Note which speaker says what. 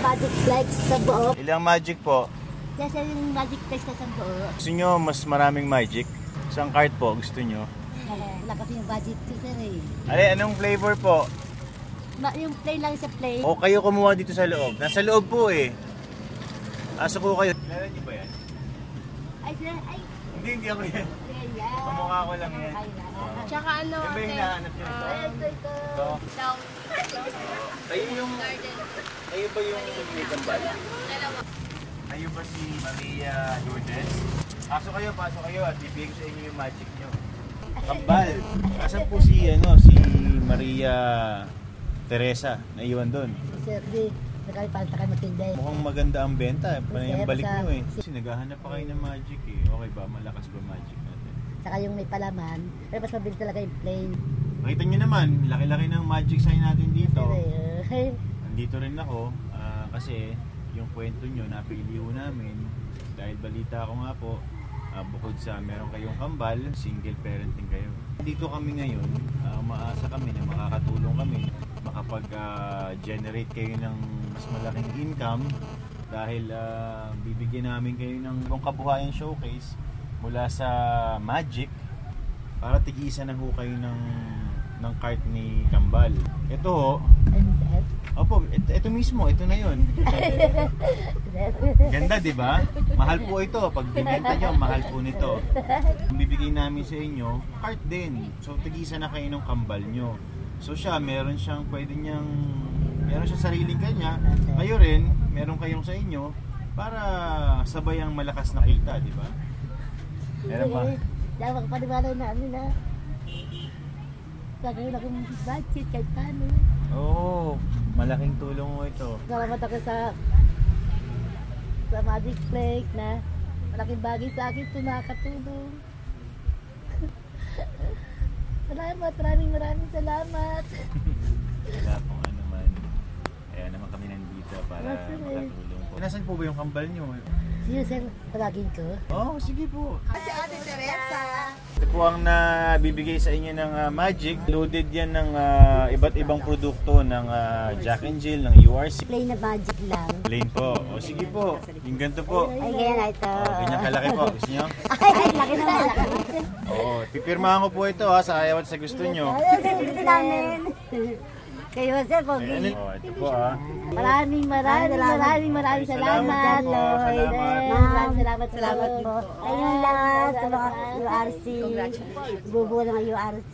Speaker 1: magic flex sa buo.
Speaker 2: Ilang magic po?
Speaker 1: Yes, yung magic flex na sa buo.
Speaker 2: Gusto nyo mas maraming magic? Isang card po gusto nyo?
Speaker 1: Wala kasi yung budget ko, sir eh.
Speaker 2: Ale, anong flavor po?
Speaker 1: Yung plain lang sa plain.
Speaker 2: O kayo kumuha dito sa loob? Nasa loob po eh. Asa ko kayo? Meron niyo ba yan?
Speaker 1: Ay, sir, ay.
Speaker 2: Hindi ako yan.
Speaker 1: Yan.
Speaker 2: Kamukha ko lang yan.
Speaker 3: Tsaka ano,
Speaker 2: Yan ba yung hinahanap nyo ito?
Speaker 1: Ito.
Speaker 3: down.
Speaker 2: Kayo ba yung may kambal? Kayo ba si Maria Lourdes? Pasok kayo at bibigyan ko sa inyo yung magic nyo. Kambal! Asan po si Maria Teresa? Naiwan doon.
Speaker 1: Sir, di. Nakalipalta kayo matindi.
Speaker 2: Mukhang maganda ang benta. Panayang balik
Speaker 1: Sir,
Speaker 2: nyo eh. Kasi naghahanap pa kayo ng magic eh. Okay ba? Malakas ba magic natin?
Speaker 1: Saka yung may palaman. Pero mas mabilis talaga yung plain.
Speaker 2: Makita nyo naman, laki-laki ng magic sign natin dito.
Speaker 1: Sir,
Speaker 2: Nandito rin ako kasi yung kwento nyo napili ko namin dahil balita ko nga po bukod sa meron kayong kambal, single parenting kayo. Dito kami ngayon, umaasa kami na makakatulong kami makapag-generate kayo ng mas malaking income dahil bibigyan namin kayo ng ibang kabuhayan showcase mula sa Magic para tig-isa na ho kayo ng cart ni Kambal. Ito ho. Opo, ito mismo, ito na yun. Ganda, di ba? Mahal po ito. Pag binenta nyo, mahal po nito. Bibigay namin sa inyo, cart din. So, tig-isa na kayo ng Kambal nyo. So, meron siyang sariling kanya. Kayo rin, meron kayong sa inyo para sabayang malakas na kita, di ba? Meron ba?
Speaker 1: Dapat paniwala namin na gagawin akong budget kahit paano.
Speaker 2: Oo, malaking tulong mo ito.
Speaker 1: Salamat ako sa Magic Flex na malaking bagay sa akin ito nakakatulong. Salamat, maraming salamat.
Speaker 2: Wala pong ano man. Kaya naman kami nandito para makatulong po. Nasaan po ba yung kambal nyo?
Speaker 1: Sige sir, palagin ko.
Speaker 2: Oo, sige po.
Speaker 3: Si Ate Teresa.
Speaker 2: Ito po ang nabibigay sa inyo ng Magic. Loaded yan ng iba't ibang produkto ng Jack and Jill, ng URC.
Speaker 1: Plain na budget lang.
Speaker 2: Plain po. O sige po. Yung ganito po.
Speaker 1: Ay, ganyan na ito.
Speaker 2: Ganyan kalaki po. Gusto nyo?
Speaker 1: Ay, laki na malaki.
Speaker 2: Oo. Pipirmahan ko po ito sa ayaw at sa gusto nyo.
Speaker 1: Ay, gusto namin. Kayo sir, Pogi.
Speaker 2: Ito po
Speaker 1: Maraming salamat. Salamat po. Ayun lang sa mga URC. Bubuo ng URC.